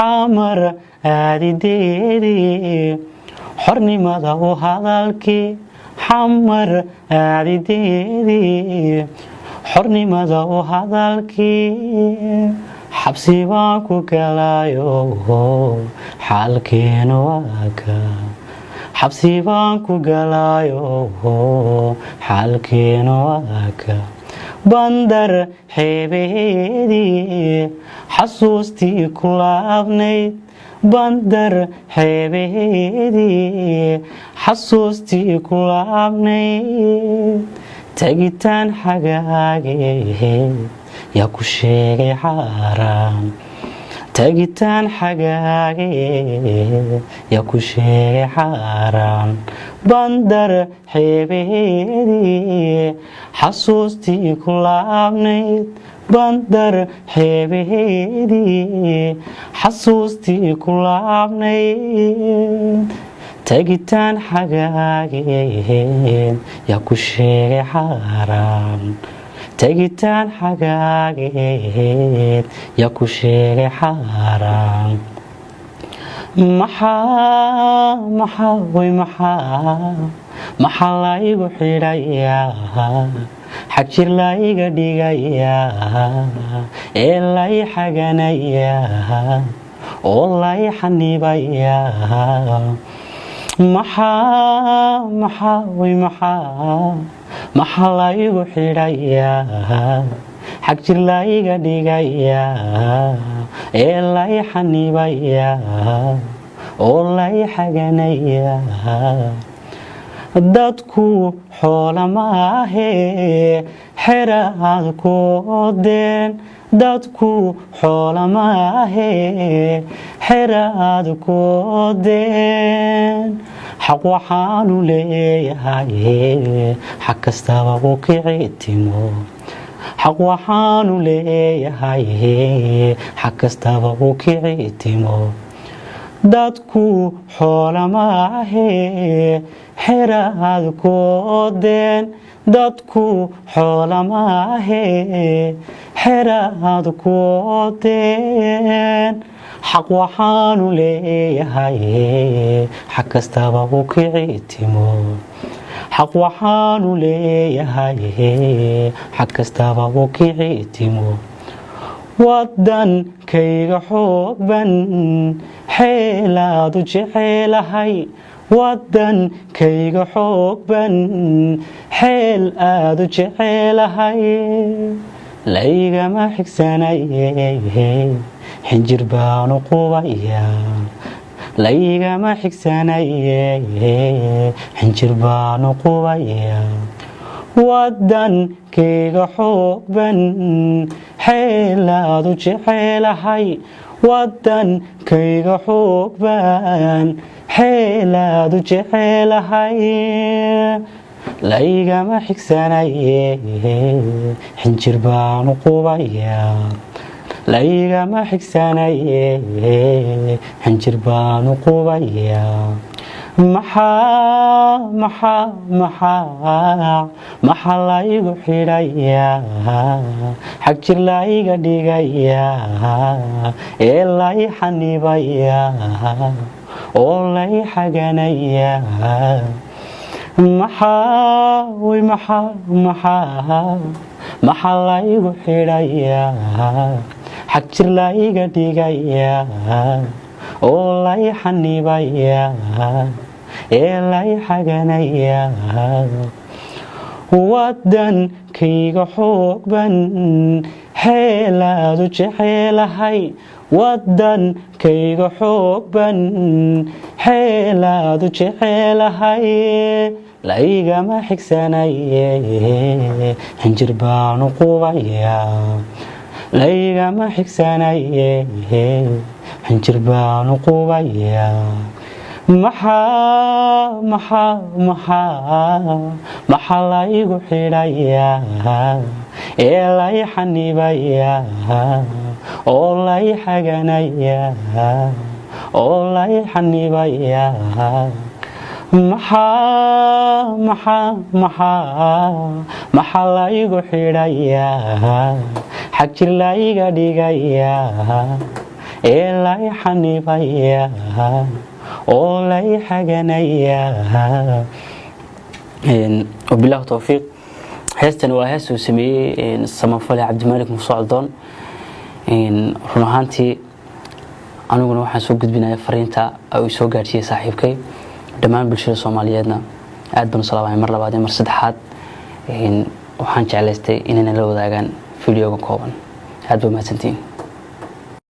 xamar aadideedii xornimada u hadalkii xamar aadideedii xornimada u hadalkii xabsi baan ku galayo xaalkeena waaka xabsi baan ku galayo xaalkeena waaka bandar xeebeedii xasuustii ku laabnayd bandar xeebeedii xasuustii ku laabnayd tagitaan xagaagee yaa ku sheegay xaaraan tagitaan xagaagee yaa ku sheegay xaaraan bandar xeebeedii xasuustii ku laabnayd bandar xeebeedii xasuustii ku laabnayd tagitaan xagaagee yaa ku sheegay xaaraan tagitaan xagaagee yaa ku sheegay xaaraan maxaa la igu xidhayaa xag jir la iga dhigayaa ee la i xaganayaa oo la i xanibayaa maxaa la igu xidhayaa xag jir la iga dhigayaa ee la i xanibayaa oo la i xaganayaa dadku xoola maahee xera aad ku odeen dadku xoola maahee xera aad ku odeen xaq waxaanu leeyahay xag kastaba u kici timo xaq waxaanu leeyahay xag kastaba u kici timo dadku xoola maahee xera aad ku odeen dadku xoola maahee xera aad ku odeen xaq waxaanu leeyahay xag kastaba u kici timo xaq waxaanu leeyahay xag kastaba u kici timo wadankayga xoogban xeelaad u jecelahay wadankayga xoogban xeel aad u jecelahay laygama xigsanaye xinjir baanu qubayaa laygama xigsanaye xinjir baanu qubayaa wadankayga xoogban xeel aad u jecelahay wadankayga xoogban xeel aad u jecelahay laygama xigsanaye xinjir baanu qubayaa laygama xigsanaye xinjir baanu qubayaa maxaa la igu xidhayaa xag jir la iga dhigayaa ee la i xanibayaa oo la i xaganayaa maxaa la igu xidhayaa xag jir la iga dhigayaa oo la i xanibayaa ee la i xaganayaa wadankayga xoogban xeel aad u jecelahay wadankayga xoogban xeel aad u jecelahay laygama xigsanaye xinjir baanu qubayaa laygama xigsanaye xinjir baanu qubayaa maxaa la igu xidhayaa ee la i xanibayaa oo la i xaganayaa oo la i xanibayaa maxaa la igu xidhayaa xag jir la iga dhigayaa ee lay xanibaya oo lay xaganaya وبالله توفيق heestan waa hees uu sameeyay samafale Cabdimalik Muusocdoon run ahaantii aniguna waxaan soo gudbinayaa fariinta ay soo gaarsiiyay saaxiibkay dhammaan bulshada Soomaaliyeedna aad baan salaamay mar labaad iyo mar saddexaad waxaan jeclaystay inaan la wadaagaan fiidiyoga kooban aad baa mahadsantiin